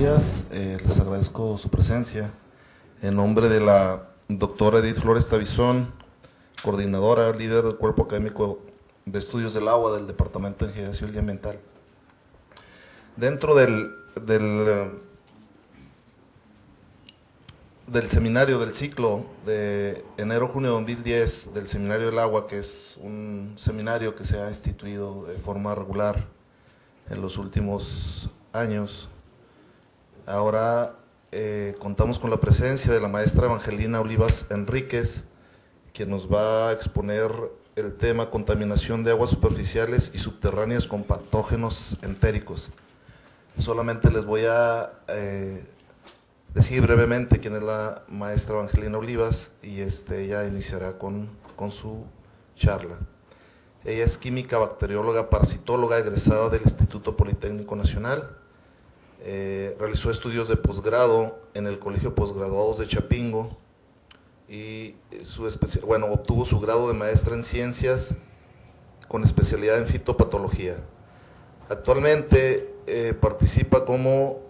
días, les agradezco su presencia. En nombre de la doctora Edith Flores Tabizón, coordinadora, líder del Cuerpo Académico de Estudios del Agua del Departamento de Ingeniería Civil y Ambiental. Dentro del seminario del ciclo de enero-junio de 2010 del Seminario del Agua, que es un seminario que se ha instituido de forma regular en los últimos años, ahora contamos con la presencia de la maestra Evangelina Olivas Enríquez, quien nos va a exponer el tema contaminación de aguas superficiales y subterráneas con patógenos entéricos. Solamente les voy a decir brevemente quién es la maestra Evangelina Olivas y ella iniciará con su charla. Ella es química, bacterióloga, parasitóloga, egresada del Instituto Politécnico Nacional. Realizó estudios de posgrado en el Colegio de Posgraduados de Chapingo y obtuvo su grado de maestra en ciencias con especialidad en fitopatología. Actualmente participa como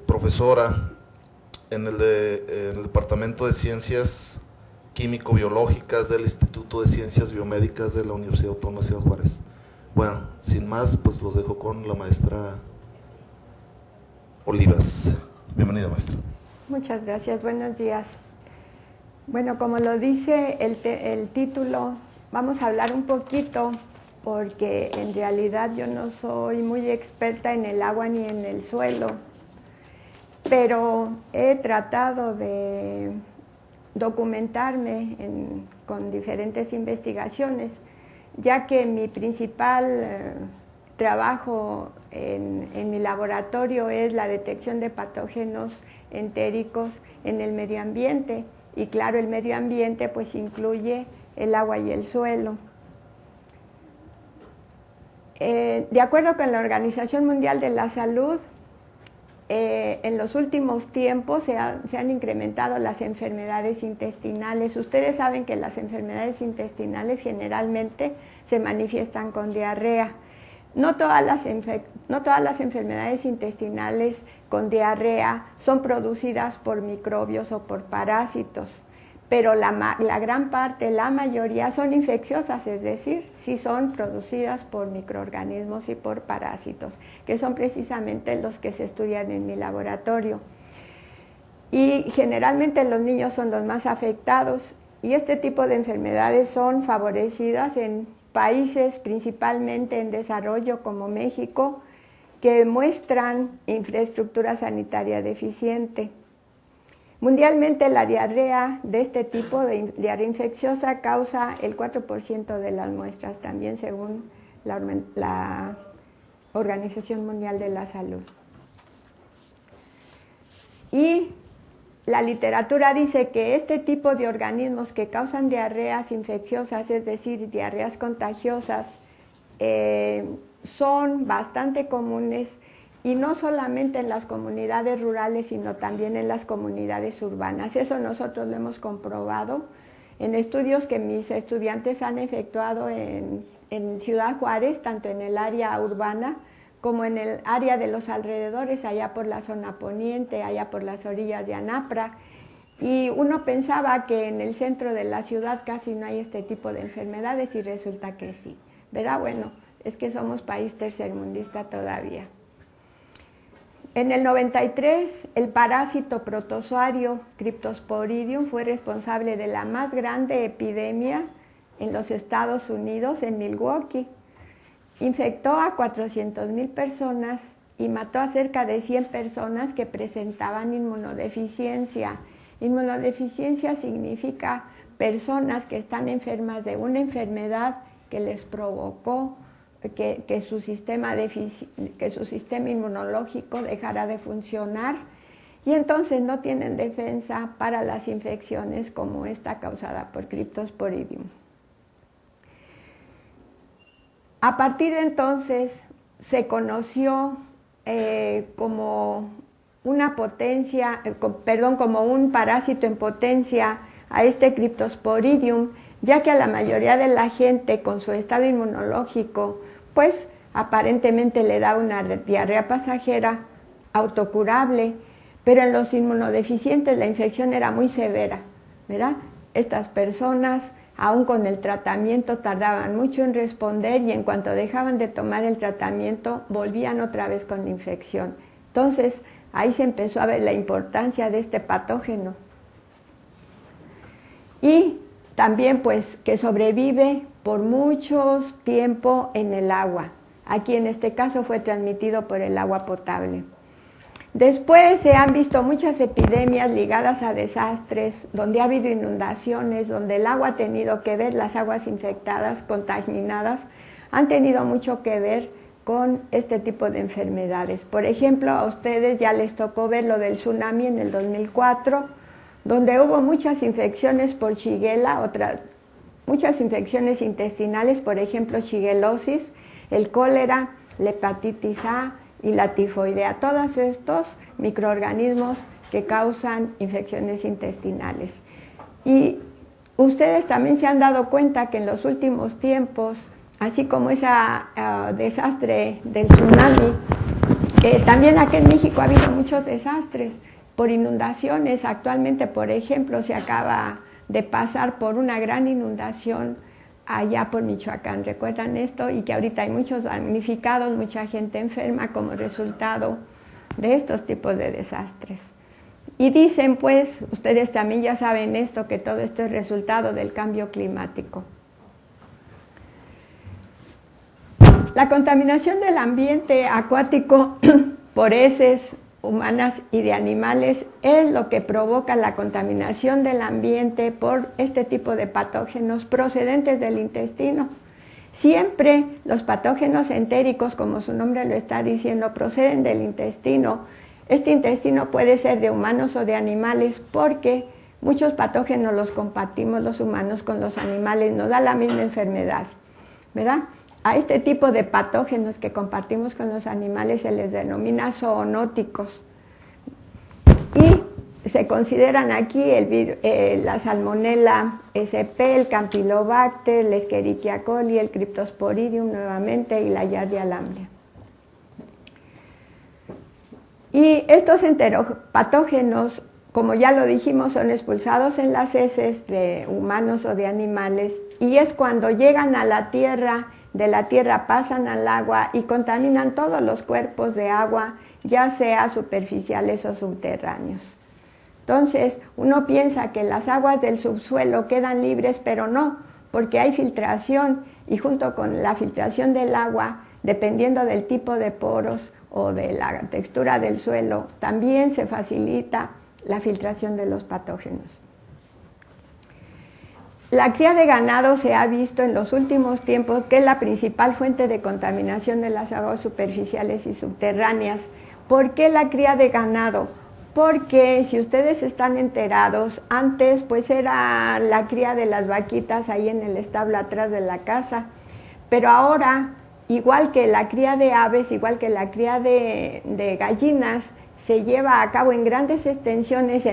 profesora en el Departamento de Ciencias Químico-Biológicas del Instituto de Ciencias Biomédicas de la Universidad Autónoma de Ciudad Juárez. Bueno, sin más, pues los dejo con la maestra Olivas. Bienvenida, maestra. Muchas gracias, buenos días. Bueno, como lo dice el título, vamos a hablar un poquito, porque en realidad yo no soy muy experta en el agua ni en el suelo, pero he tratado de documentarme con diferentes investigaciones, ya que mi principal trabajo en mi laboratorio es la detección de patógenos entéricos en el medio ambiente, y claro, el medio ambiente pues incluye el agua y el suelo. De acuerdo con la Organización Mundial de la Salud, en los últimos tiempos se han incrementado las enfermedades intestinales. Ustedes saben que las enfermedades intestinales generalmente se manifiestan con diarrea. No todas las enfermedades intestinales con diarrea son producidas por microbios o por parásitos, pero la gran parte, la mayoría son infecciosas, es decir, sí son producidas por microorganismos y por parásitos, que son precisamente los que se estudian en mi laboratorio. Y generalmente los niños son los más afectados, y este tipo de enfermedades son favorecidas en países principalmente en desarrollo como México, que muestran infraestructura sanitaria deficiente. Mundialmente la diarrea de este tipo de diarrea infecciosa causa el 4% de las muestras, también según la Organización Mundial de la Salud. Y la literatura dice que este tipo de organismos que causan diarreas infecciosas, es decir, diarreas contagiosas, son bastante comunes, y no solamente en las comunidades rurales, sino también en las comunidades urbanas. Eso nosotros lo hemos comprobado en estudios que mis estudiantes han efectuado en Ciudad Juárez, tanto en el área urbana como en el área de los alrededores, allá por la zona poniente, allá por las orillas de Anapra. Y uno pensaba que en el centro de la ciudad casi no hay este tipo de enfermedades, y resulta que sí, ¿verdad? Bueno, es que somos país tercermundista todavía. En el 93, el parásito protozoario Cryptosporidium fue responsable de la más grande epidemia en los Estados Unidos, en Milwaukee. Infectó a 400,000 personas y mató a cerca de 100 personas que presentaban inmunodeficiencia. Inmunodeficiencia significa personas que están enfermas de una enfermedad que les provocó que su sistema inmunológico dejara de funcionar, y entonces no tienen defensa para las infecciones como esta causada por Cryptosporidium. A partir de entonces se conoció como como un parásito en potencia a este Cryptosporidium, ya que a la mayoría de la gente con su estado inmunológico, pues aparentemente le da una diarrea pasajera, autocurable, pero en los inmunodeficientes la infección era muy severa, ¿verdad? Estas personas, aún con el tratamiento, tardaban mucho en responder y en cuanto dejaban de tomar el tratamiento, volvían otra vez con la infección. Entonces, ahí se empezó a ver la importancia de este patógeno. Y también, pues, que sobrevive por mucho tiempo en el agua. Aquí, en este caso, fue transmitido por el agua potable. Después se han visto muchas epidemias ligadas a desastres, donde ha habido inundaciones, donde el agua ha tenido que ver, las aguas infectadas, contaminadas, han tenido mucho que ver con este tipo de enfermedades. Por ejemplo, a ustedes ya les tocó ver lo del tsunami en el 2004, donde hubo muchas infecciones por Shigella, muchas infecciones intestinales, por ejemplo, shigellosis, el cólera, la hepatitis A, y la tifoidea, todos estos microorganismos que causan infecciones intestinales. Y ustedes también se han dado cuenta que en los últimos tiempos, así como ese desastre del tsunami, también aquí en México ha habido muchos desastres por inundaciones. Actualmente, por ejemplo, se acaba de pasar por una gran inundación allá por Michoacán, ¿recuerdan esto? Y que ahorita hay muchos damnificados, mucha gente enferma como resultado de estos tipos de desastres. Y dicen, pues, ustedes también ya saben esto, que todo esto es resultado del cambio climático. La contaminación del ambiente acuático por heces humanas y de animales es lo que provoca la contaminación del ambiente por este tipo de patógenos procedentes del intestino. Siempre los patógenos entéricos, como su nombre lo está diciendo, proceden del intestino. Este intestino puede ser de humanos o de animales porque muchos patógenos los compartimos los humanos con los animales, nos da la misma enfermedad, ¿verdad? A este tipo de patógenos que compartimos con los animales se les denomina zoonóticos y se consideran aquí la Salmonella sp, el Campylobacter, el Escherichia coli, el Cryptosporidium nuevamente y la Giardia lamblia. Y estos enteropatógenos, como ya lo dijimos, son expulsados en las heces de humanos o de animales y es cuando llegan a la tierra, de la tierra pasan al agua y contaminan todos los cuerpos de agua, ya sea superficiales o subterráneos. Entonces, uno piensa que las aguas del subsuelo quedan libres, pero no, porque hay filtración y junto con la filtración del agua, dependiendo del tipo de poros o de la textura del suelo, también se facilita la filtración de los patógenos. La cría de ganado se ha visto en los últimos tiempos que es la principal fuente de contaminación de las aguas superficiales y subterráneas. ¿Por qué la cría de ganado? Porque si ustedes están enterados, antes pues era la cría de las vaquitas ahí en el establo atrás de la casa, pero ahora, igual que la cría de aves, igual que la cría de gallinas, se lleva a cabo en grandes extensiones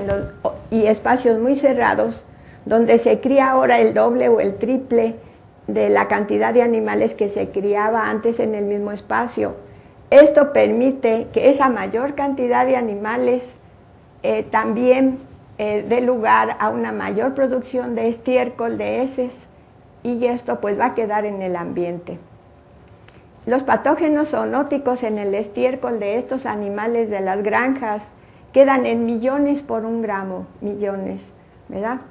y espacios muy cerrados, donde se cría ahora el doble o el triple de la cantidad de animales que se criaba antes en el mismo espacio. Esto permite que esa mayor cantidad de animales también dé lugar a una mayor producción de estiércol, de heces, y esto pues va a quedar en el ambiente. Los patógenos zoonóticos en el estiércol de estos animales de las granjas quedan en millones por un gramo, millones, ¿verdad?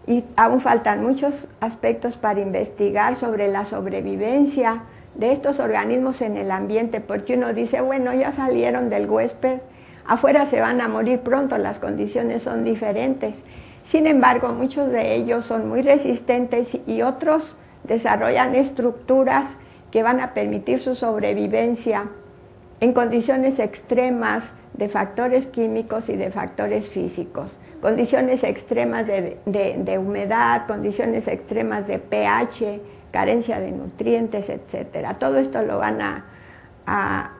Y aún faltan muchos aspectos para investigar sobre la sobrevivencia de estos organismos en el ambiente, porque uno dice, bueno, ya salieron del huésped, afuera se van a morir pronto, las condiciones son diferentes. Sin embargo, muchos de ellos son muy resistentes y otros desarrollan estructuras que van a permitir su sobrevivencia en condiciones extremas de factores químicos y de factores físicos. Condiciones extremas de humedad, condiciones extremas de pH, carencia de nutrientes, etc. Todo esto lo van a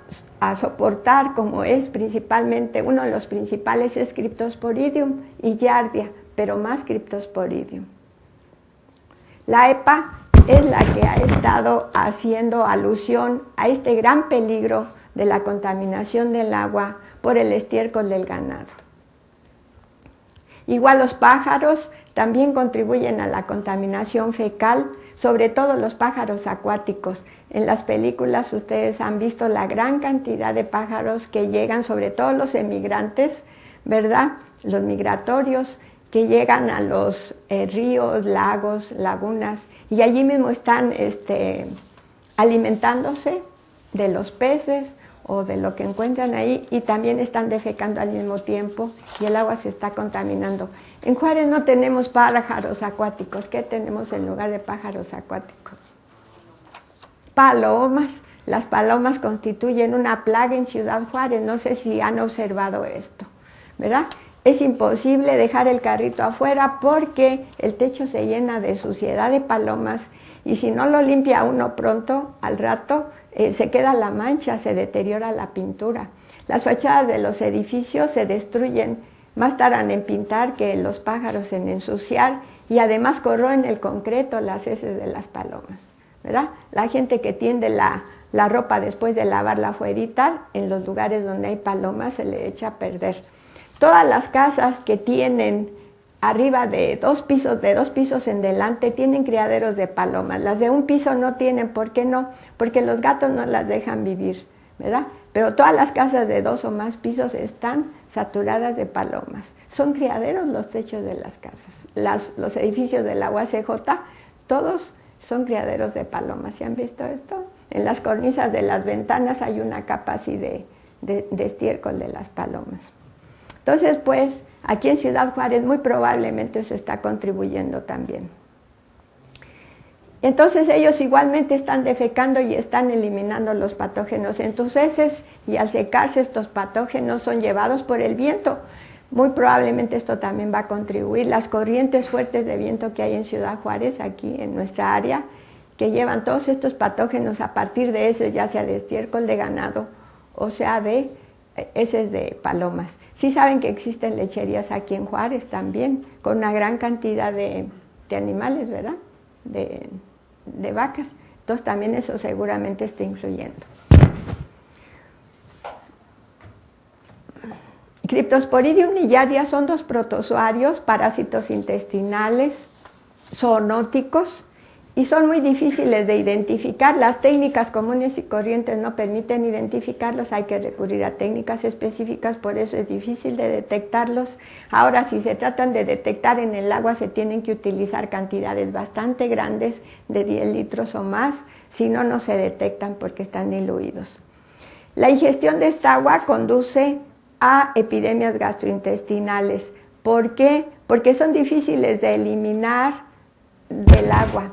soportar, como es principalmente, uno de los principales es Cryptosporidium y Giardia, pero más Cryptosporidium. La EPA es la que ha estado haciendo alusión a este gran peligro de la contaminación del agua por el estiércol del ganado. Igual los pájaros también contribuyen a la contaminación fecal, sobre todo los pájaros acuáticos. En las películas ustedes han visto la gran cantidad de pájaros que llegan, sobre todo los emigrantes, ¿verdad? Los migratorios, que llegan a los ríos, lagos, lagunas, y allí mismo están alimentándose de los peces o de lo que encuentran ahí, y también están defecando al mismo tiempo, y el agua se está contaminando. En Juárez no tenemos pájaros acuáticos. ¿Qué tenemos en lugar de pájaros acuáticos? Palomas. Las palomas constituyen una plaga en Ciudad Juárez. No sé si han observado esto, ¿verdad? Es imposible dejar el carrito afuera porque el techo se llena de suciedad de palomas, y si no lo limpia uno pronto, al rato, se queda la mancha, se deteriora la pintura. Las fachadas de los edificios se destruyen, más tardan en pintar que los pájaros en ensuciar, y además corroen el concreto, las heces de las palomas, ¿verdad? La gente que tiende la ropa después de lavarla afuerita, en los lugares donde hay palomas se le echa a perder. Todas las casas que tienen arriba de dos pisos en delante, tienen criaderos de palomas. Las de un piso no tienen. ¿Por qué no? Porque los gatos no las dejan vivir, ¿verdad? Pero todas las casas de 2 o más pisos están saturadas de palomas. Son criaderos los techos de las casas. Los edificios de la UACJ, todos son criaderos de palomas. ¿Se han visto esto? En las cornisas de las ventanas hay una capa así de estiércol de las palomas. Entonces, pues, aquí en Ciudad Juárez muy probablemente eso está contribuyendo también. Entonces ellos igualmente están defecando y están eliminando los patógenos en tus heces, y al secarse estos patógenos son llevados por el viento. Muy probablemente esto también va a contribuir. Las corrientes fuertes de viento que hay en Ciudad Juárez, aquí en nuestra área, que llevan todos estos patógenos a partir de heces, ya sea de estiércol de ganado o sea de heces de palomas. Sí saben que existen lecherías aquí en Juárez también, con una gran cantidad de animales, ¿verdad? De vacas. Entonces también eso seguramente está influyendo. Cryptosporidium y Giardia son 2 protozoarios, parásitos intestinales, zoonóticos, y son muy difíciles de identificar. Las técnicas comunes y corrientes no permiten identificarlos, hay que recurrir a técnicas específicas, por eso es difícil de detectarlos. Ahora, si se tratan de detectar en el agua, se tienen que utilizar cantidades bastante grandes, de 10 litros o más, si no, no se detectan porque están diluidos. La ingestión de esta agua conduce a epidemias gastrointestinales. ¿Por qué? Porque son difíciles de eliminar del agua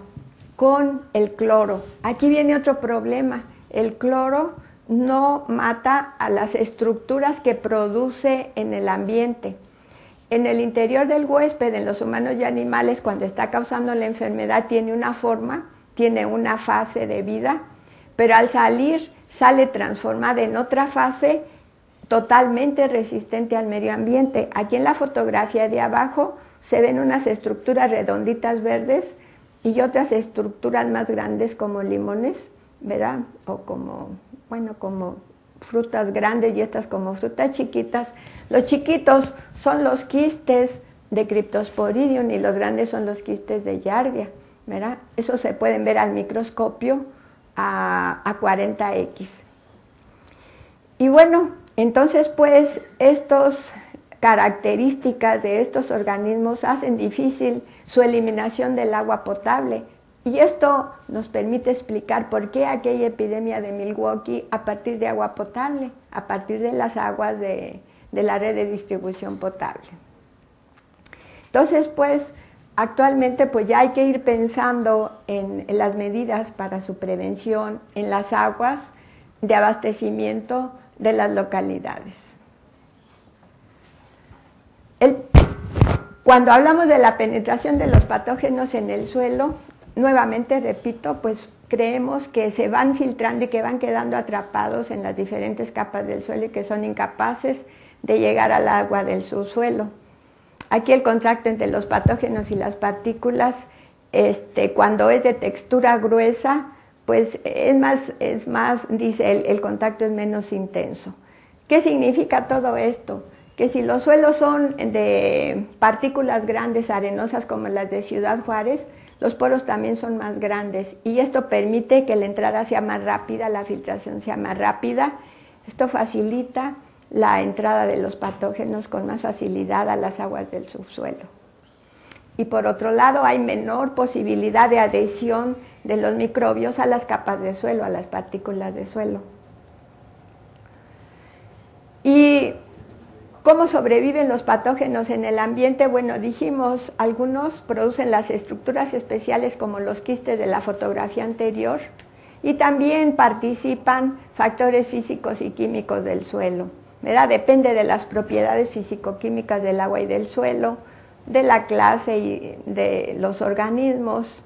con el cloro. Aquí viene otro problema. El cloro no mata a las estructuras que produce en el ambiente. En el interior del huésped, en los humanos y animales, cuando está causando la enfermedad, tiene una forma, tiene una fase de vida, pero al salir, sale transformada en otra fase totalmente resistente al medio ambiente. Aquí en la fotografía de abajo se ven unas estructuras redonditas verdes y otras estructuras más grandes como limones, ¿verdad? O como frutas grandes, y estas como frutas chiquitas. Los chiquitos son los quistes de Cryptosporidium y los grandes son los quistes de Giardia, ¿verdad? Eso se pueden ver al microscopio a 40x. Y bueno, entonces pues estas características de estos organismos hacen difícil su eliminación del agua potable, y esto nos permite explicar por qué aquella epidemia de Milwaukee a partir de agua potable, a partir de las aguas de la red de distribución potable. Entonces pues actualmente pues ya hay que ir pensando en las medidas para su prevención en las aguas de abastecimiento de las localidades. Cuando hablamos de la penetración de los patógenos en el suelo, nuevamente repito, pues creemos que se van filtrando y que van quedando atrapados en las diferentes capas del suelo y que son incapaces de llegar al agua del subsuelo. Aquí el contacto entre los patógenos y las partículas, cuando es de textura gruesa, pues es más, dice, el contacto es menos intenso ¿Qué significa todo esto? Que si los suelos son de partículas grandes, arenosas como las de Ciudad Juárez, los poros también son más grandes y esto permite que la entrada sea más rápida, la filtración sea más rápida. Esto facilita la entrada de los patógenos con más facilidad a las aguas del subsuelo. Y por otro lado, hay menor posibilidad de adhesión de los microbios a las capas de suelo, a las partículas de suelo. ¿Y cómo sobreviven los patógenos en el ambiente? Bueno, dijimos, algunos producen las estructuras especiales como los quistes de la fotografía anterior y también participan factores físicos y químicos del suelo, ¿verdad? Depende de las propiedades físico-químicas del agua y del suelo, de la clase y de los organismos.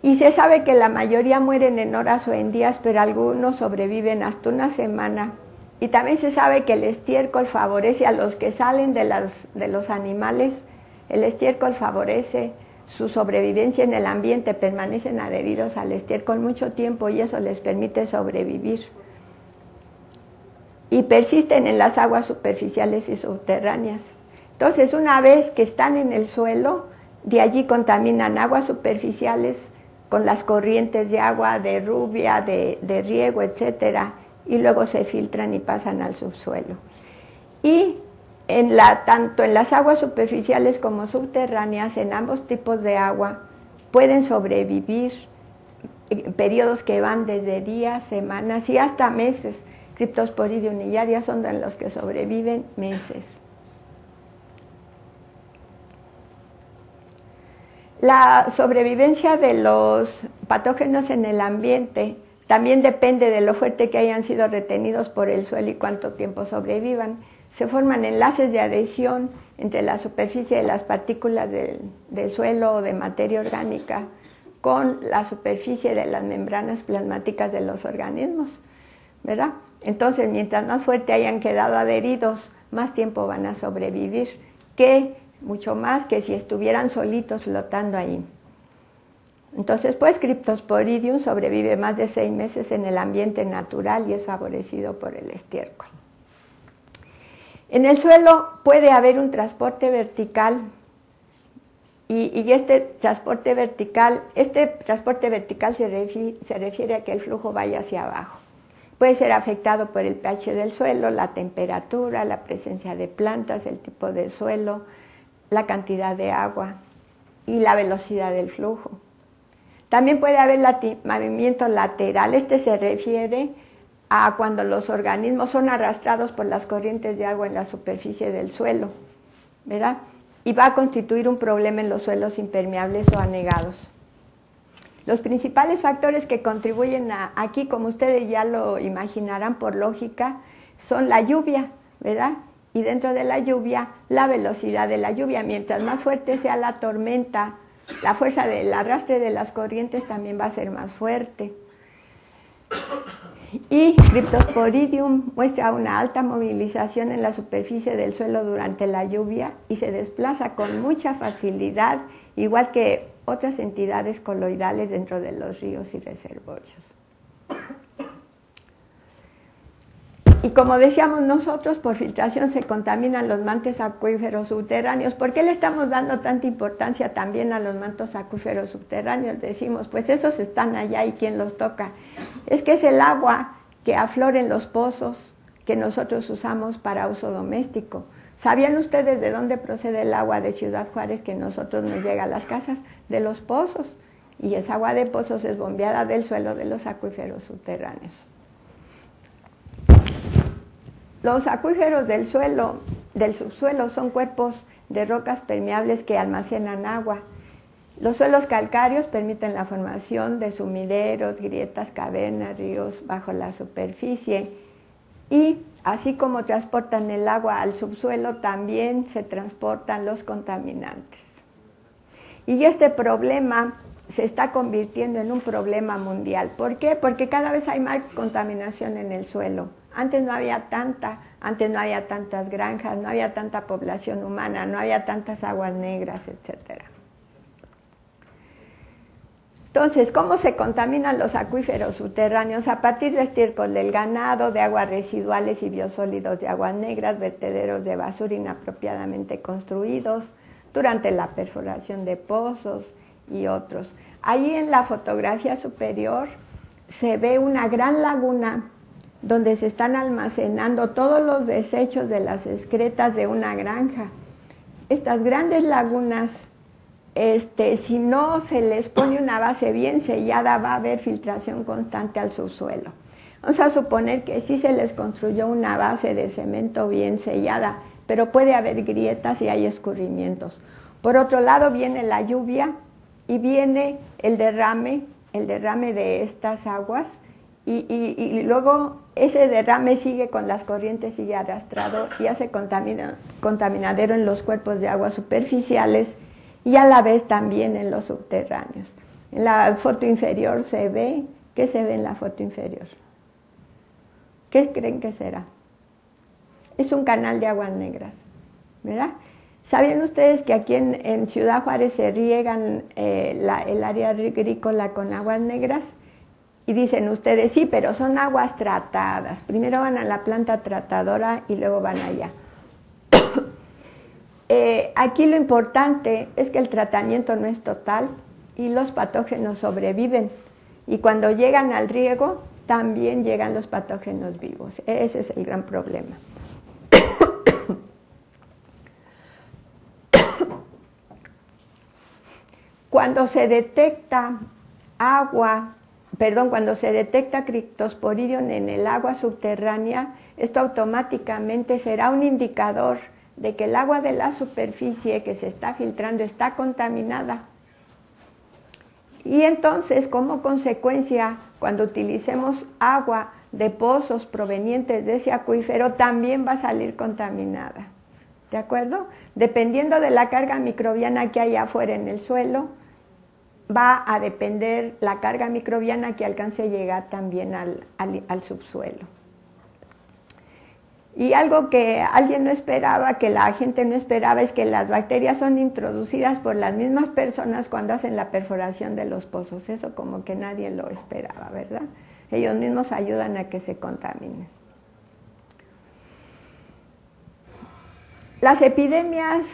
Y se sabe que la mayoría mueren en horas o en días, pero algunos sobreviven hasta una semana. Y también se sabe que el estiércol favorece a los que salen de los animales. El estiércol favorece su sobrevivencia en el ambiente, permanecen adheridos al estiércol mucho tiempo y eso les permite sobrevivir. Y persisten en las aguas superficiales y subterráneas. Entonces, una vez que están en el suelo, de allí contaminan aguas superficiales con las corrientes de agua, de lluvia, de riego, etcétera, y luego se filtran y pasan al subsuelo. Y tanto en las aguas superficiales como subterráneas, en ambos tipos de agua, pueden sobrevivir periodos que van desde días, semanas y hasta meses. Cryptosporidium y Giardia son de los que sobreviven meses. La sobrevivencia de los patógenos en el ambiente también depende de lo fuerte que hayan sido retenidos por el suelo y cuánto tiempo sobrevivan. Se forman enlaces de adhesión entre la superficie de las partículas del suelo o de materia orgánica con la superficie de las membranas plasmáticas de los organismos, ¿verdad? Entonces, mientras más fuerte hayan quedado adheridos, más tiempo van a sobrevivir, mucho más que si estuvieran solitos flotando ahí. Entonces, pues, Cryptosporidium sobrevive más de 6 meses en el ambiente natural y es favorecido por el estiércol. En el suelo puede haber un transporte vertical y este transporte vertical se refiere a que el flujo vaya hacia abajo. Puede ser afectado por el pH del suelo, la temperatura, la presencia de plantas, el tipo de suelo, la cantidad de agua y la velocidad del flujo. También puede haber movimiento lateral. Este se refiere a cuando los organismos son arrastrados por las corrientes de agua en la superficie del suelo, ¿verdad? Y va a constituir un problema en los suelos impermeables o anegados. Los principales factores que contribuyen aquí, como ustedes ya lo imaginarán por lógica, son la lluvia, ¿verdad? Y dentro de la lluvia, la velocidad de la lluvia. Mientras más fuerte sea la tormenta, la fuerza del arrastre de las corrientes también va a ser más fuerte. Y Cryptosporidium muestra una alta movilización en la superficie del suelo durante la lluvia y se desplaza con mucha facilidad, igual que otras entidades coloidales dentro de los ríos y reservorios. Y como decíamos nosotros, por filtración se contaminan los mantos acuíferos subterráneos. ¿Por qué le estamos dando tanta importancia también a los mantos acuíferos subterráneos? Decimos, pues esos están allá y ¿quién los toca? Es que es el agua que aflora en los pozos que nosotros usamos para uso doméstico. ¿Sabían ustedes de dónde procede el agua de Ciudad Juárez que nosotros nos llega a las casas? De los pozos. Y esa agua de pozos es bombeada del suelo de los acuíferos subterráneos. Los acuíferos del subsuelo son cuerpos de rocas permeables que almacenan agua. Los suelos calcáreos permiten la formación de sumideros, grietas, cavernas, ríos bajo la superficie. Y así como transportan el agua al subsuelo, también se transportan los contaminantes. Y este problema se está convirtiendo en un problema mundial. ¿Por qué? Porque cada vez hay más contaminación en el suelo. Antes no había tantas granjas, no había tanta población humana, no había tantas aguas negras, etc. Entonces, ¿cómo se contaminan los acuíferos subterráneos? A partir de estiércol del ganado, de aguas residuales y biosólidos de aguas negras, vertederos de basura inapropiadamente construidos, durante la perforación de pozos y otros. Ahí en la fotografía superior se ve una gran laguna donde se están almacenando todos los desechos de las excretas de una granja. Estas grandes lagunas, si no se les pone una base bien sellada, va a haber filtración constante al subsuelo. Vamos a suponer que sí se les construyó una base de cemento bien sellada, pero puede haber grietas y hay escurrimientos. Por otro lado viene la lluvia y viene el derrame de estas aguas y luego ese derrame sigue con las corrientes, sigue arrastrado y hace contaminadero en los cuerpos de aguas superficiales y a la vez también en los subterráneos. En la foto inferior se ve, ¿qué se ve en la foto inferior? ¿Qué creen que será? Es un canal de aguas negras, ¿verdad? ¿Sabían ustedes que aquí en Ciudad Juárez se riegan el área agrícola con aguas negras? Y dicen ustedes, sí, pero son aguas tratadas. Primero van a la planta tratadora y luego van allá. Aquí lo importante es que el tratamiento no es total y los patógenos sobreviven. Y cuando llegan al riego, también llegan los patógenos vivos. Ese es el gran problema. Cuando se detecta cuando se detecta Cryptosporidium en el agua subterránea, esto automáticamente será un indicador de que el agua de la superficie que se está filtrando está contaminada. Y entonces, como consecuencia, cuando utilicemos agua de pozos provenientes de ese acuífero, también va a salir contaminada. ¿De acuerdo? Dependiendo de la carga microbiana que hay afuera en el suelo, va a depender la carga microbiana que alcance a llegar también al subsuelo. Y algo que alguien no esperaba, que la gente no esperaba, es que las bacterias son introducidas por las mismas personas cuando hacen la perforación de los pozos. Eso como que nadie lo esperaba, ¿verdad? Ellos mismos ayudan a que se contaminen. Las epidemias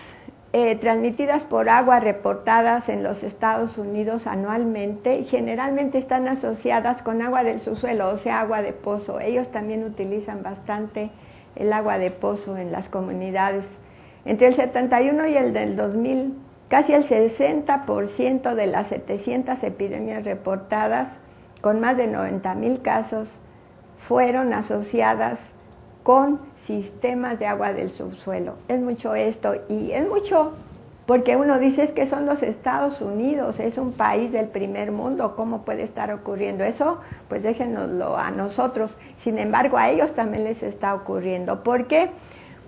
transmitidas por agua reportadas en los Estados Unidos anualmente generalmente están asociadas con agua del subsuelo, o sea, agua de pozo. Ellos también utilizan bastante el agua de pozo en las comunidades. Entre el 71 y el del 2000, casi el 60% de las 700 epidemias reportadas, con más de 90,000 casos, fueron asociadas con sistemas de agua del subsuelo. Es mucho esto, y es mucho porque uno dice es que son los Estados Unidos, es un país del primer mundo, ¿cómo puede estar ocurriendo eso? Pues déjenoslo a nosotros. Sin embargo, a ellos también les está ocurriendo. ¿Por qué?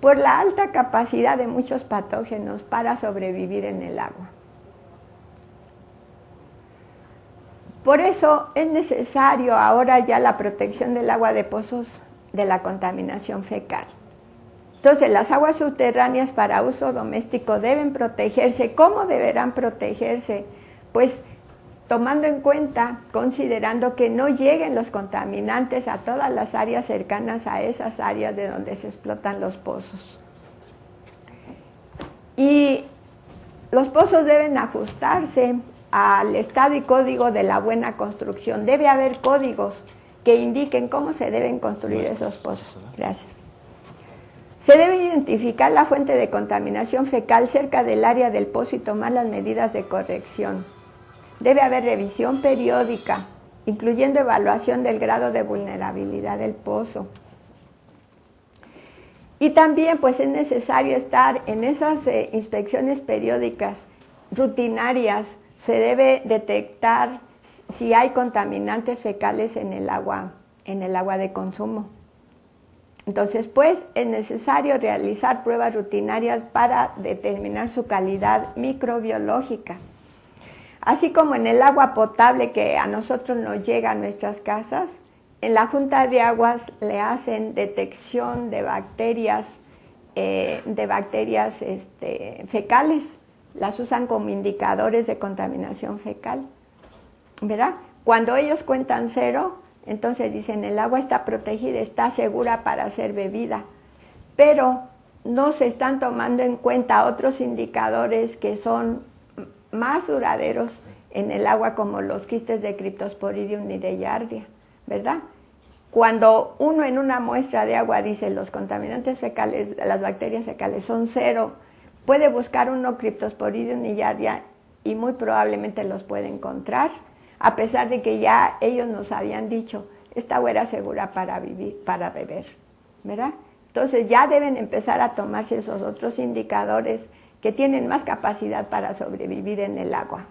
Por la alta capacidad de muchos patógenos para sobrevivir en el agua. Por eso es necesario ahora ya la protección del agua de pozos de la contaminación fecal. Entonces, las aguas subterráneas para uso doméstico deben protegerse. ¿Cómo deberán protegerse? Pues tomando en cuenta, considerando que no lleguen los contaminantes a todas las áreas cercanas a esas áreas de donde se explotan los pozos. Y los pozos deben ajustarse al estado y código de la buena construcción. Debe haber códigos que indiquen cómo se deben construir esos pozos. Gracias. Se debe identificar la fuente de contaminación fecal cerca del área del pozo y tomar las medidas de corrección. Debe haber revisión periódica, incluyendo evaluación del grado de vulnerabilidad del pozo. Y también pues es necesario estar en esas inspecciones periódicas, rutinarias. Se debe detectar si hay contaminantes fecales en el agua de consumo. Entonces, pues, es necesario realizar pruebas rutinarias para determinar su calidad microbiológica. Así como en el agua potable que a nosotros nos llega a nuestras casas, en la Junta de Aguas le hacen detección de bacterias fecales. Las usan como indicadores de contaminación fecal. ¿verdad? Cuando ellos cuentan 0, entonces dicen el agua está protegida, está segura para ser bebida, pero no se están tomando en cuenta otros indicadores que son más duraderos en el agua, como los quistes de Cryptosporidium y de Giardia, ¿verdad? Cuando uno en una muestra de agua dice los contaminantes fecales, las bacterias fecales son 0, puede buscar uno Cryptosporidium y Giardia y muy probablemente los puede encontrar, a pesar de que ya ellos nos habían dicho, esta agua era segura para beber, ¿verdad? Entonces ya deben empezar a tomarse esos otros indicadores que tienen más capacidad para sobrevivir en el agua.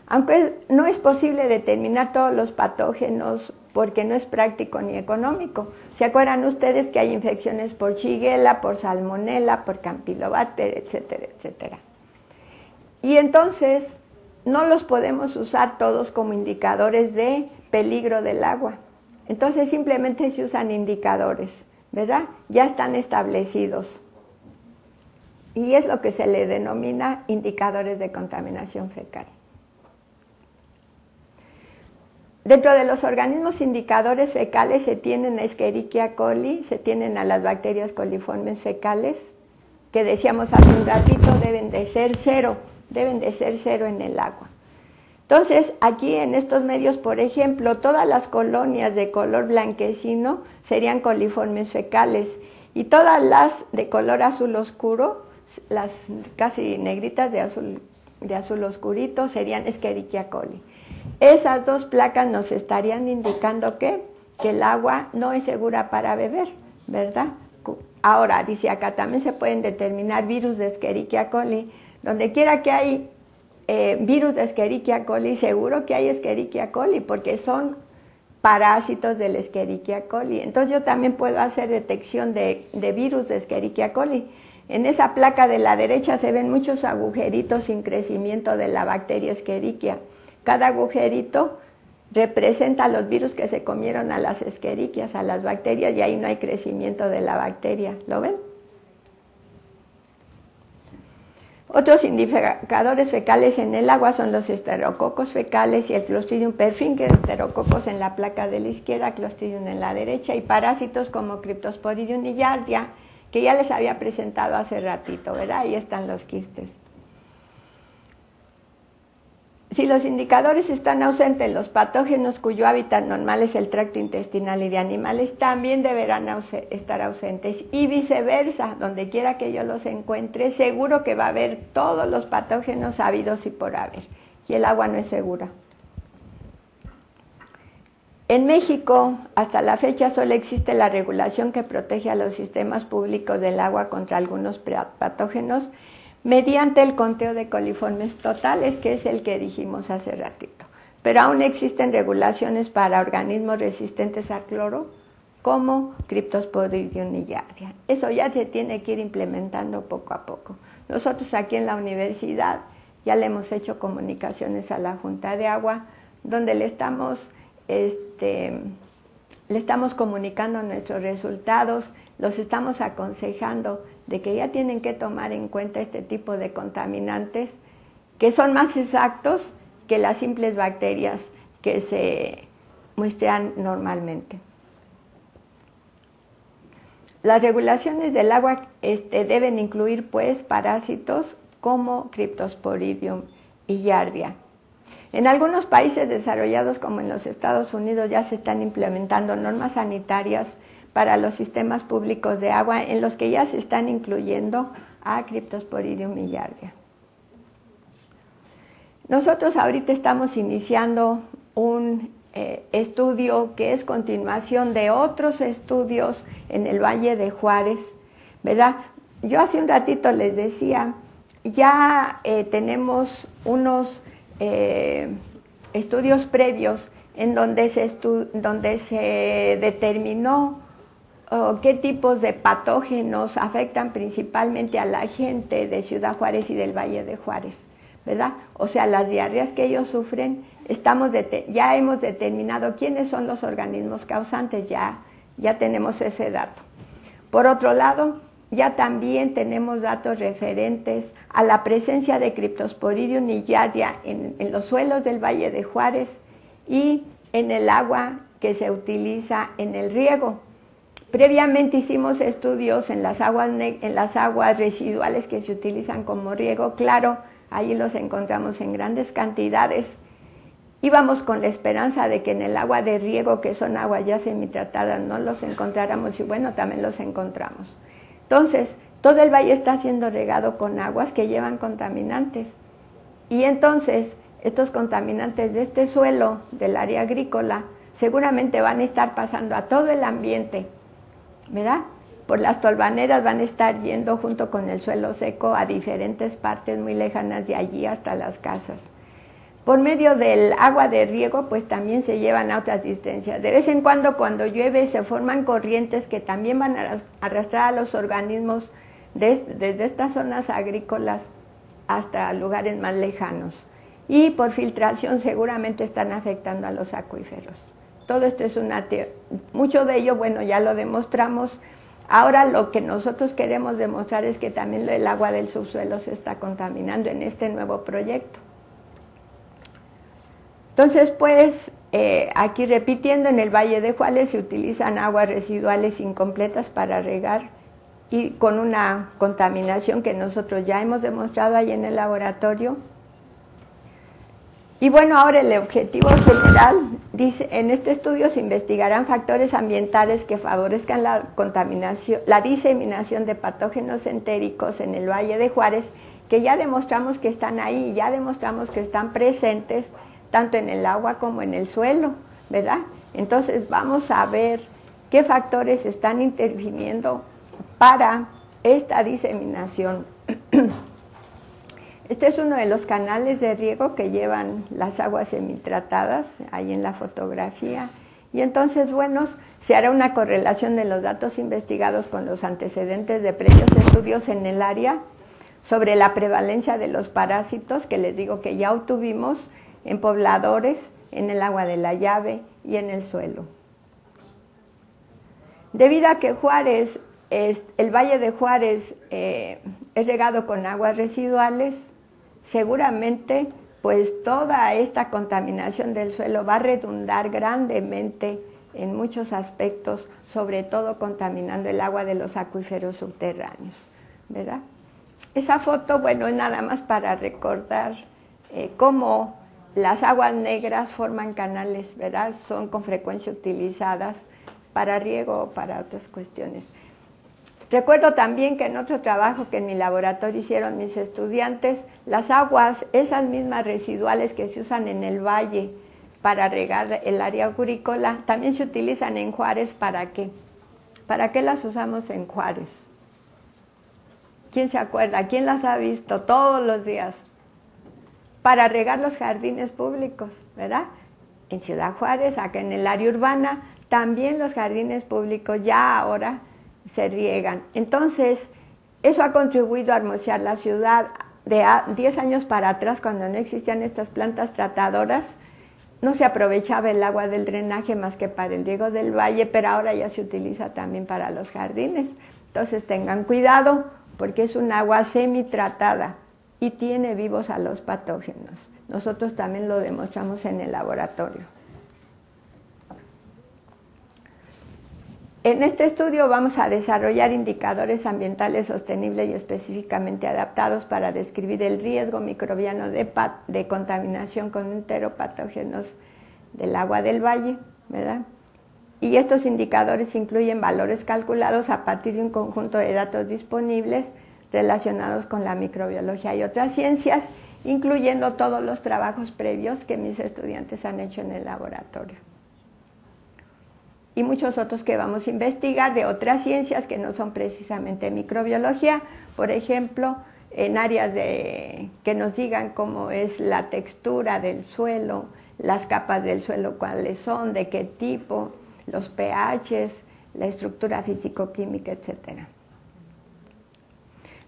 Aunque no es posible determinar todos los patógenos porque no es práctico ni económico. ¿Se acuerdan ustedes que hay infecciones por Shigella, por Salmonella, por Campylobacter, etcétera, etcétera? Y entonces no los podemos usar todos como indicadores de peligro del agua. Entonces simplemente se usan indicadores, ¿verdad? Ya están establecidos. Y es lo que se le denomina indicadores de contaminación fecal. Dentro de los organismos indicadores fecales se tienen a Escherichia coli, se tienen a las bacterias coliformes fecales, que decíamos hace un ratito deben de ser 0 en el agua. Entonces, aquí en estos medios, por ejemplo, todas las colonias de color blanquecino serían coliformes fecales y todas las de color azul oscuro, las casi negritas de azul oscurito, serían Escherichia coli. Esas dos placas nos estarían indicando que el agua no es segura para beber, ¿verdad? Ahora, dice acá, también se pueden determinar virus de Escherichia coli. Donde quiera que hay virus de Escherichia coli, seguro que hay Escherichia coli, porque son parásitos del Escherichia coli. Entonces yo también puedo hacer detección de virus de Escherichia coli. En esa placa de la derecha se ven muchos agujeritos sin crecimiento de la bacteria Escherichia. Cada agujerito representa los virus que se comieron a las Escherichias, a las bacterias, y ahí no hay crecimiento de la bacteria. ¿Lo ven? Otros indicadores fecales en el agua son los esterococos fecales y el Clostridium perfringens, esterococos en la placa de la izquierda, Clostridium en la derecha, y parásitos como Cryptosporidium y Giardia, que ya les había presentado hace ratito, ¿verdad? Ahí están los quistes. Si los indicadores están ausentes, los patógenos cuyo hábitat normal es el tracto intestinal y de animales también deberán estar ausentes, y viceversa, donde quiera que yo los encuentre, seguro que va a haber todos los patógenos habidos y por haber, y el agua no es segura. En México, hasta la fecha, solo existe la regulación que protege a los sistemas públicos del agua contra algunos patógenos, mediante el conteo de coliformes totales, que es el que dijimos hace ratito. Pero aún existen regulaciones para organismos resistentes al cloro, como Cryptosporidium y Giardia. Eso ya se tiene que ir implementando poco a poco. Nosotros aquí en la universidad ya le hemos hecho comunicaciones a la Junta de Agua, donde le estamos comunicando nuestros resultados, los estamos aconsejando de que ya tienen que tomar en cuenta este tipo de contaminantes que son más exactos que las simples bacterias que se muestran normalmente. Las regulaciones del agua deben incluir pues parásitos como Cryptosporidium y Giardia. En algunos países desarrollados como en los Estados Unidos ya se están implementando normas sanitarias para los sistemas públicos de agua, en los que ya se están incluyendo a Cryptosporidium y Giardia. Nosotros ahorita estamos iniciando un estudio que es continuación de otros estudios en el Valle de Juárez, ¿verdad? Yo hace un ratito les decía, ya tenemos unos estudios previos en donde se determinó qué tipos de patógenos afectan principalmente a la gente de Ciudad Juárez y del Valle de Juárez, ¿verdad? O sea, las diarreas que ellos sufren, ya hemos determinado quiénes son los organismos causantes, ya tenemos ese dato. Por otro lado, ya también tenemos datos referentes a la presencia de Cryptosporidium y Giardia en los suelos del Valle de Juárez y en el agua que se utiliza en el riego. Previamente hicimos estudios en las aguas residuales que se utilizan como riego. Claro, ahí los encontramos en grandes cantidades. Íbamos con la esperanza de que en el agua de riego, que son aguas ya semitratadas, no los encontráramos, y bueno, también los encontramos. Entonces, todo el valle está siendo regado con aguas que llevan contaminantes. Y entonces, estos contaminantes de este suelo, del área agrícola, seguramente van a estar pasando a todo el ambiente, ¿verdad? Por las tolvaneras van a estar yendo junto con el suelo seco a diferentes partes muy lejanas de allí hasta las casas. Por medio del agua de riego, pues también se llevan a otras distancias. De vez en cuando llueve, se forman corrientes que también van a arrastrar a los organismos desde estas zonas agrícolas hasta lugares más lejanos. Y por filtración seguramente están afectando a los acuíferos. Todo esto es mucho de ello, bueno, ya lo demostramos. Ahora lo que nosotros queremos demostrar es que también el agua del subsuelo se está contaminando en este nuevo proyecto. Entonces, pues, aquí repitiendo, en el Valle de Juárez se utilizan aguas residuales incompletas para regar y con una contaminación que nosotros ya hemos demostrado ahí en el laboratorio. Y bueno, ahora el objetivo general, dice, en este estudio se investigarán factores ambientales que favorezcan la diseminación de patógenos entéricos en el Valle de Juárez, que ya demostramos que están ahí, ya demostramos que están presentes tanto en el agua como en el suelo, ¿verdad? Entonces vamos a ver qué factores están interviniendo para esta diseminación. Este es uno de los canales de riego que llevan las aguas semitratadas, ahí en la fotografía. Y entonces, bueno, se hará una correlación de los datos investigados con los antecedentes de previos estudios en el área sobre la prevalencia de los parásitos, que les digo que ya obtuvimos en pobladores, en el agua de la llave y en el suelo. Debido a que el Valle de Juárez es regado con aguas residuales, seguramente pues toda esta contaminación del suelo va a redundar grandemente en muchos aspectos, sobre todo contaminando el agua de los acuíferos subterráneos, ¿verdad? Esa foto, bueno, es nada más para recordar cómo las aguas negras forman canales, ¿verdad? Son con frecuencia utilizadas para riego o para otras cuestiones. Recuerdo también que en otro trabajo que en mi laboratorio hicieron mis estudiantes, las aguas, esas mismas residuales que se usan en el valle para regar el área agrícola, también se utilizan en Juárez. ¿Para qué? ¿Para qué las usamos en Juárez? ¿Quién se acuerda? ¿Quién las ha visto todos los días? Para regar los jardines públicos, ¿verdad? En Ciudad Juárez, acá en el área urbana, también los jardines públicos ya ahora se riegan. Entonces, eso ha contribuido a hermosear la ciudad. De 10 años para atrás, cuando no existían estas plantas tratadoras, no se aprovechaba el agua del drenaje más que para el riego del valle, pero ahora ya se utiliza también para los jardines. Entonces, tengan cuidado, porque es un agua semitratada y tiene vivos a los patógenos. Nosotros también lo demostramos en el laboratorio. En este estudio vamos a desarrollar indicadores ambientales sostenibles y específicamente adaptados para describir el riesgo microbiano de contaminación con enteropatógenos del agua del valle, ¿verdad? Y estos indicadores incluyen valores calculados a partir de un conjunto de datos disponibles relacionados con la microbiología y otras ciencias, incluyendo todos los trabajos previos que mis estudiantes han hecho en el laboratorio. Y muchos otros que vamos a investigar de otras ciencias que no son precisamente microbiología, por ejemplo, en áreas que nos digan cómo es la textura del suelo, las capas del suelo, cuáles son, de qué tipo, los pHs, la estructura físico-química, etc.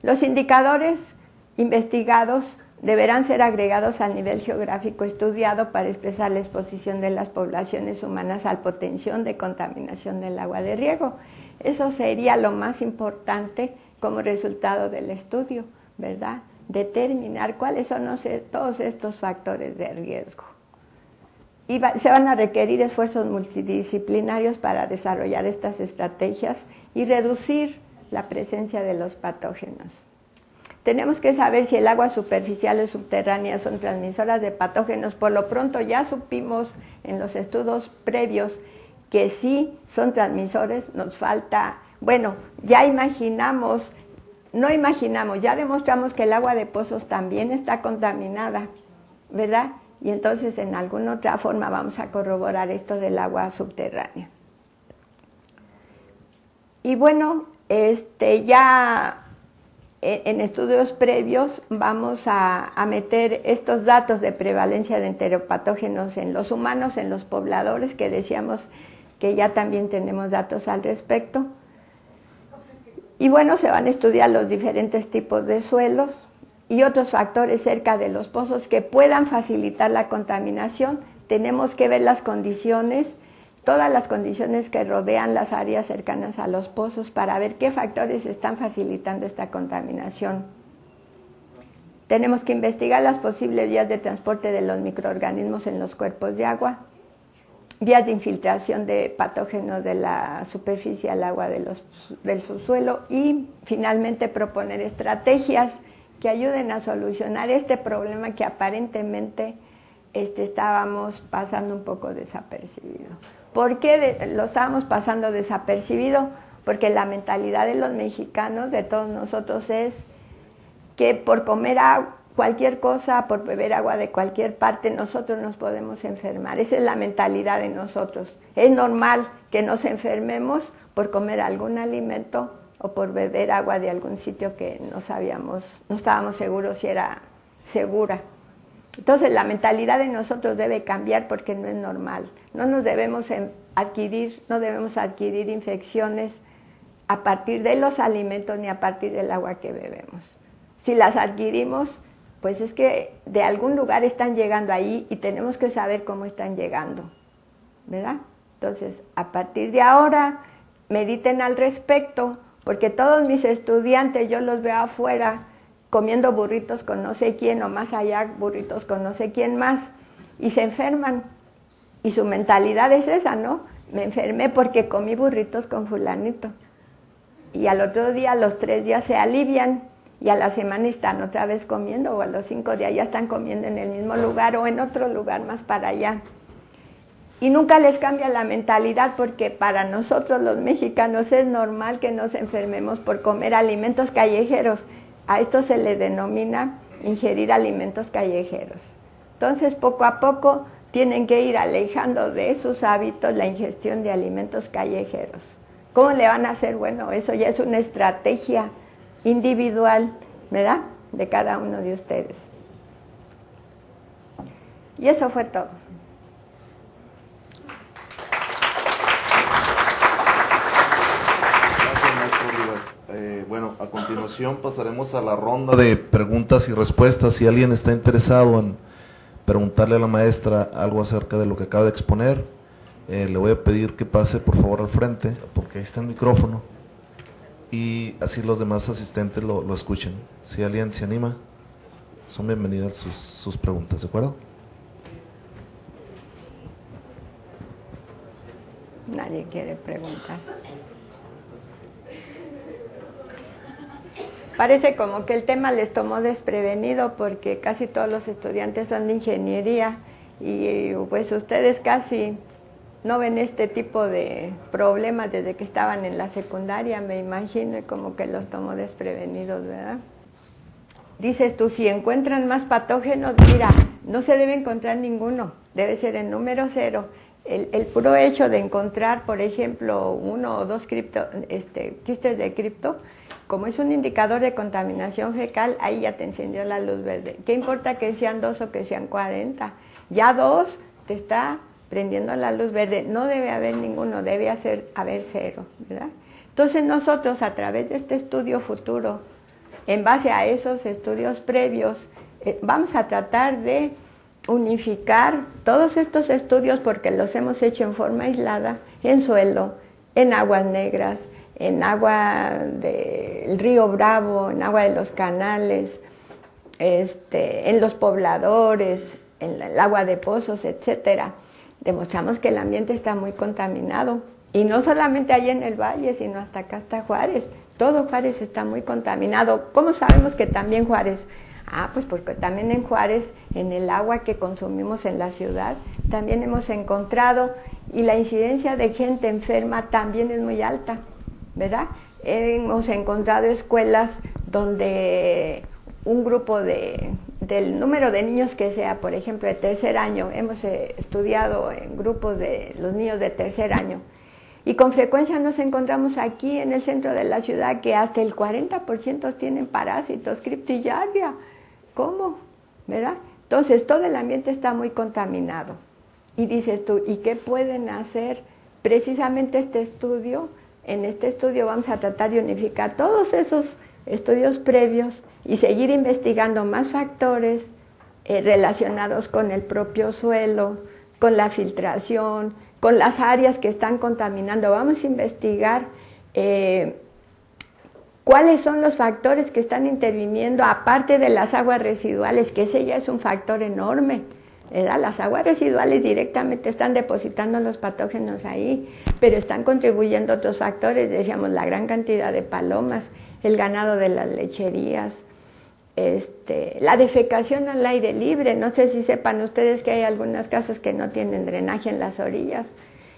Los indicadores investigados deberán ser agregados al nivel geográfico estudiado para expresar la exposición de las poblaciones humanas al potencial de contaminación del agua de riego. Eso sería lo más importante, como resultado del estudio, ¿verdad? Determinar cuáles son todos estos factores de riesgo. Y se van a requerir esfuerzos multidisciplinarios para desarrollar estas estrategias y reducir la presencia de los patógenos. Tenemos que saber si el agua superficial o subterránea son transmisoras de patógenos. Por lo pronto ya supimos en los estudios previos que sí son transmisores. Nos falta, bueno, ya imaginamos, no imaginamos, ya demostramos que el agua de pozos también está contaminada, ¿verdad? Y entonces en alguna otra forma vamos a corroborar esto del agua subterránea. Y bueno, ya en estudios previos vamos a meter estos datos de prevalencia de enteropatógenos en los humanos, en los pobladores, que decíamos que ya también tenemos datos al respecto. Y bueno, se van a estudiar los diferentes tipos de suelos y otros factores cerca de los pozos que puedan facilitar la contaminación. Tenemos que ver las condiciones, todas las condiciones que rodean las áreas cercanas a los pozos para ver qué factores están facilitando esta contaminación. Tenemos que investigar las posibles vías de transporte de los microorganismos en los cuerpos de agua, vías de infiltración de patógenos de la superficie al agua del subsuelo y finalmente proponer estrategias que ayuden a solucionar este problema que aparentemente estábamos pasando un poco desapercibido. ¿Por qué lo estábamos pasando desapercibido? Porque la mentalidad de los mexicanos, de todos nosotros, es que por comer cualquier cosa, por beber agua de cualquier parte, nosotros nos podemos enfermar. Esa es la mentalidad de nosotros. Es normal que nos enfermemos por comer algún alimento o por beber agua de algún sitio que no estábamos seguros si era segura. Entonces la mentalidad de nosotros debe cambiar porque no es normal. No debemos adquirir infecciones a partir de los alimentos ni a partir del agua que bebemos. Si las adquirimos, pues es que de algún lugar están llegando ahí y tenemos que saber cómo están llegando, ¿verdad? Entonces, a partir de ahora, mediten al respecto, porque todos mis estudiantes yo los veo afuera comiendo burritos con no sé quién, o más allá burritos con no sé quién más, y se enferman. Y su mentalidad es esa, ¿no? Me enfermé porque comí burritos con fulanito. Y al otro día, a los 3 días se alivian, y a la semana están otra vez comiendo, o a los 5 días ya están comiendo en el mismo lugar, o en otro lugar más para allá. Y nunca les cambia la mentalidad, porque para nosotros los mexicanos es normal que nos enfermemos por comer alimentos callejeros. A esto se le denomina ingerir alimentos callejeros. Entonces, poco a poco tienen que ir alejando de sus hábitos la ingestión de alimentos callejeros. ¿Cómo le van a hacer? Bueno, eso ya es una estrategia individual, ¿verdad?, de cada uno de ustedes. Y eso fue todo. Bueno, a continuación pasaremos a la ronda de preguntas y respuestas. Si alguien está interesado en preguntarle a la maestra algo acerca de lo que acaba de exponer, le voy a pedir que pase por favor al frente, porque ahí está el micrófono, y así los demás asistentes lo escuchen. Si alguien se anima, son bienvenidas sus preguntas, ¿de acuerdo? Nadie quiere preguntar. Parece como que el tema les tomó desprevenido porque casi todos los estudiantes son de ingeniería y pues ustedes casi no ven este tipo de problemas desde que estaban en la secundaria, me imagino, y como que los tomó desprevenidos, ¿verdad? Dices tú, si encuentran más patógenos, mira, no se debe encontrar ninguno, debe ser el número 0. El puro hecho de encontrar, por ejemplo, 1 o 2 quistes de cripto, como es un indicador de contaminación fecal, ahí ya te encendió la luz verde. ¿Qué importa que sean 2 o que sean 40? Ya 2 te está prendiendo la luz verde. No debe haber ninguno, debe haber 0, ¿verdad? Entonces nosotros, a través de este estudio futuro, en base a esos estudios previos, vamos a tratar de unificar todos estos estudios, porque los hemos hecho en forma aislada, en suelo, en aguas negras, en agua del río Bravo, en agua de los canales, en los pobladores, en el agua de pozos, etcétera. Demostramos que el ambiente está muy contaminado. Y no solamente allí en el valle, sino hasta acá, hasta Juárez. Todo Juárez está muy contaminado. ¿Cómo sabemos que también Juárez? Pues porque también en Juárez, en el agua que consumimos en la ciudad, también hemos encontrado, y la incidencia de gente enferma también es muy alta, ¿verdad? Hemos encontrado escuelas donde un grupo del número de niños que sea, por ejemplo, de tercer año, hemos estudiado en grupos de los niños de tercer año, y con frecuencia nos encontramos aquí en el centro de la ciudad que hasta el 40% tienen parásitos, Cryptogiardia. ¿Cómo? ¿Verdad? Entonces todo el ambiente está muy contaminado. Y dices tú, ¿y qué pueden hacer? Precisamente en este estudio vamos a tratar de unificar todos esos estudios previos y seguir investigando más factores relacionados con el propio suelo, con la filtración, con las áreas que están contaminando. Vamos a investigar cuáles son los factores que están interviniendo, aparte de las aguas residuales, que ese ya es un factor enorme, ¿verdad? Las aguas residuales directamente están depositando los patógenos ahí, pero están contribuyendo otros factores, decíamos, la gran cantidad de palomas, el ganado de las lecherías, la defecación al aire libre. No sé si sepan ustedes que hay algunas casas que no tienen drenaje en las orillas,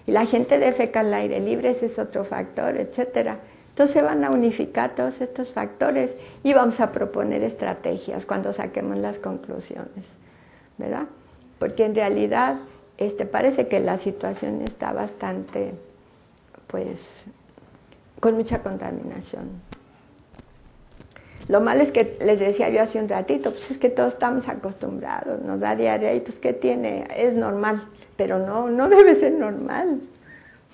y la gente defeca al aire libre, ese es otro factor, etcétera. Entonces van a unificar todos estos factores y vamos a proponer estrategias cuando saquemos las conclusiones, ¿verdad? Porque en realidad parece que la situación está bastante, pues, con mucha contaminación. Lo malo es que, les decía yo hace un ratito, pues es que todos estamos acostumbrados, nos da diarrea y pues ¿qué tiene? Es normal, pero no debe ser normal,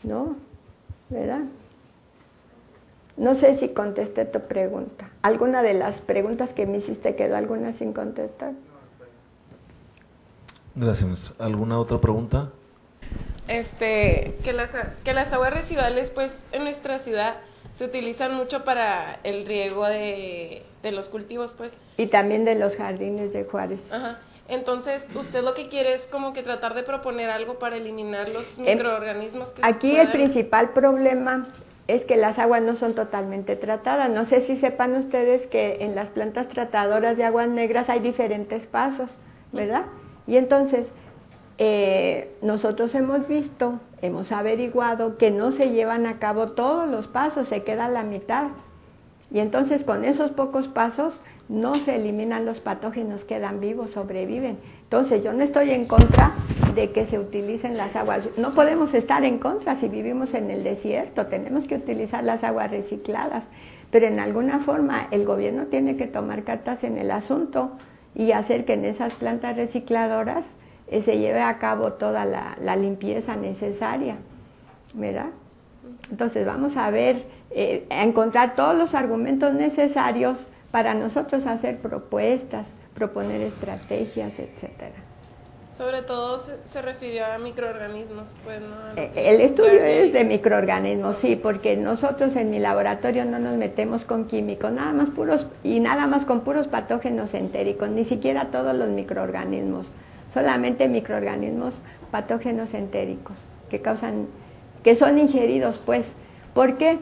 ¿no? ¿Verdad? No sé si contesté tu pregunta. ¿Alguna de las preguntas que me hiciste quedó alguna sin contestar? Gracias, maestra. ¿Alguna otra pregunta? Que las aguas residuales, pues, en nuestra ciudad se utilizan mucho para el riego de los cultivos, pues. Y también de los jardines de Juárez. Ajá. Entonces, usted lo que quiere es como que tratar de proponer algo para eliminar los microorganismos que aquí el principal problema es que las aguas no son totalmente tratadas. No sé si sepan ustedes que en las plantas tratadoras de aguas negras hay diferentes pasos, ¿verdad? Y entonces, nosotros hemos averiguado que no se llevan a cabo todos los pasos, se queda la mitad. Y entonces con esos pocos pasos no se eliminan los patógenos, quedan vivos, sobreviven. Entonces yo no estoy en contra de que se utilicen las aguas. No podemos estar en contra si vivimos en el desierto, tenemos que utilizar las aguas recicladas. Pero en alguna forma el gobierno tiene que tomar cartas en el asunto y hacer que en esas plantas recicladoras se lleve a cabo toda la limpieza necesaria, ¿verdad? Entonces vamos a ver, a encontrar todos los argumentos necesarios para nosotros hacer propuestas, proponer estrategias, etcétera. Sobre todo se refirió a microorganismos, pues, ¿no? El estudio es de microorganismos, sí, porque nosotros en mi laboratorio no nos metemos con químicos, nada más con puros patógenos entéricos, ni siquiera todos los microorganismos, solamente microorganismos patógenos entéricos que son ingeridos, pues. ¿Por qué?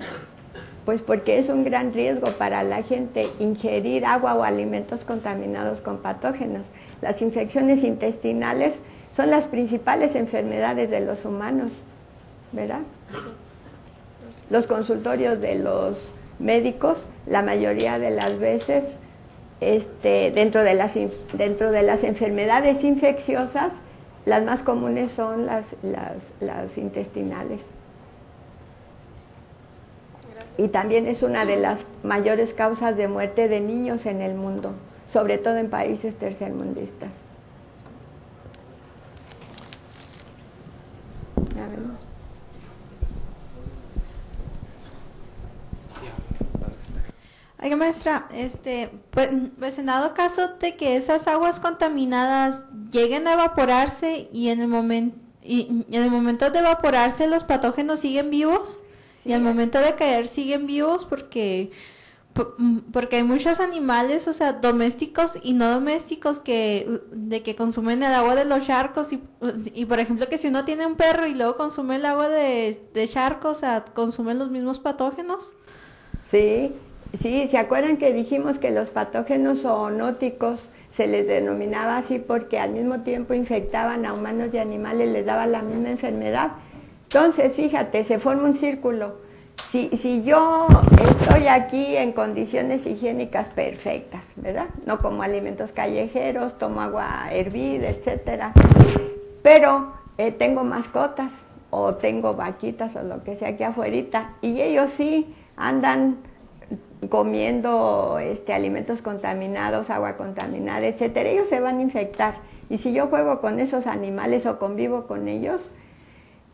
Pues porque es un gran riesgo para la gente ingerir agua o alimentos contaminados con patógenos. Las infecciones intestinales son las principales enfermedades de los humanos, ¿verdad? Sí. Los consultorios de los médicos, la mayoría de las veces, dentro de las enfermedades infecciosas, las más comunes son las intestinales. Gracias. Y también es una de las mayores causas de muerte de niños en el mundo, sobre todo en países tercermundistas. A ver. Oiga, maestra, pues en dado caso de que esas aguas contaminadas lleguen a evaporarse y en el momento de evaporarse los patógenos siguen vivos, y al momento de caer siguen vivos porque hay muchos animales, o sea, domésticos y no domésticos que consumen el agua de los charcos y por ejemplo que si uno tiene un perro y luego consume el agua de charcos, o sea, consumen los mismos patógenos. Sí, sí, ¿se acuerdan que dijimos que los patógenos zoonóticos se les denominaba así porque al mismo tiempo infectaban a humanos y animales, les daba la misma enfermedad? Entonces, fíjate, se forma un círculo. Si yo estoy aquí en condiciones higiénicas perfectas, ¿verdad? No como alimentos callejeros, tomo agua hervida, etcétera, pero tengo mascotas o tengo vaquitas o lo que sea aquí afuerita y ellos sí andan comiendo alimentos contaminados, agua contaminada, etcétera, ellos se van a infectar. Y si yo juego con esos animales o convivo con ellos,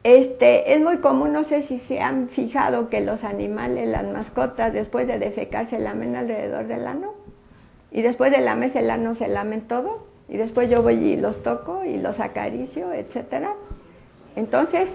es muy común, no sé si se han fijado que los animales, las mascotas, después de defecar se lamen alrededor del ano. Y después de lamerse el ano se lamen todo. Y después yo voy y los toco y los acaricio, etcétera. Entonces,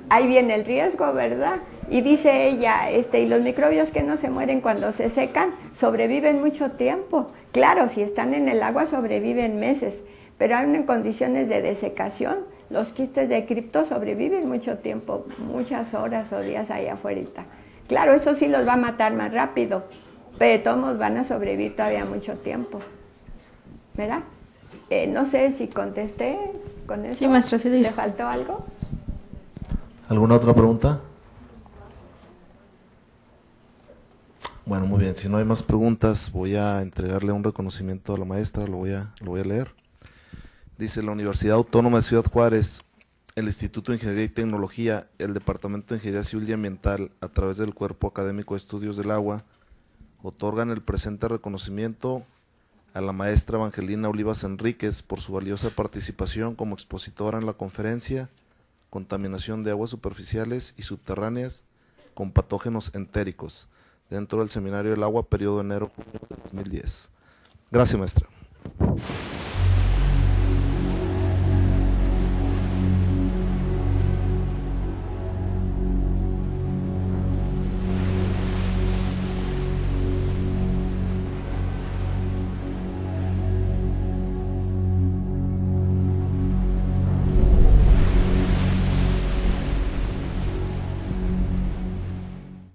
ahí viene el riesgo, ¿verdad? Y dice ella, y los microbios que no se mueren cuando se secan, sobreviven mucho tiempo. Claro, si están en el agua sobreviven meses, pero aún en condiciones de desecación, los quistes de cripto sobreviven mucho tiempo, muchas horas o días ahí afuera. Claro, eso sí los va a matar más rápido, pero todos van a sobrevivir todavía mucho tiempo, ¿verdad? No sé si contesté con eso. Sí, maestra, sí lo hizo. ¿Le faltó algo? ¿Alguna otra pregunta? Bueno, muy bien. Si no hay más preguntas, voy a entregarle un reconocimiento a la maestra, lo voy a leer. Dice: la Universidad Autónoma de Ciudad Juárez, el Instituto de Ingeniería y Tecnología, el Departamento de Ingeniería Civil y Ambiental, a través del Cuerpo Académico de Estudios del Agua, otorgan el presente reconocimiento a la maestra Evangelina Olivas Enríquez por su valiosa participación como expositora en la conferencia Contaminación de aguas superficiales y subterráneas con patógenos entéricos, dentro del Seminario del Agua, periodo enero-junio de 2010. Gracias, maestra.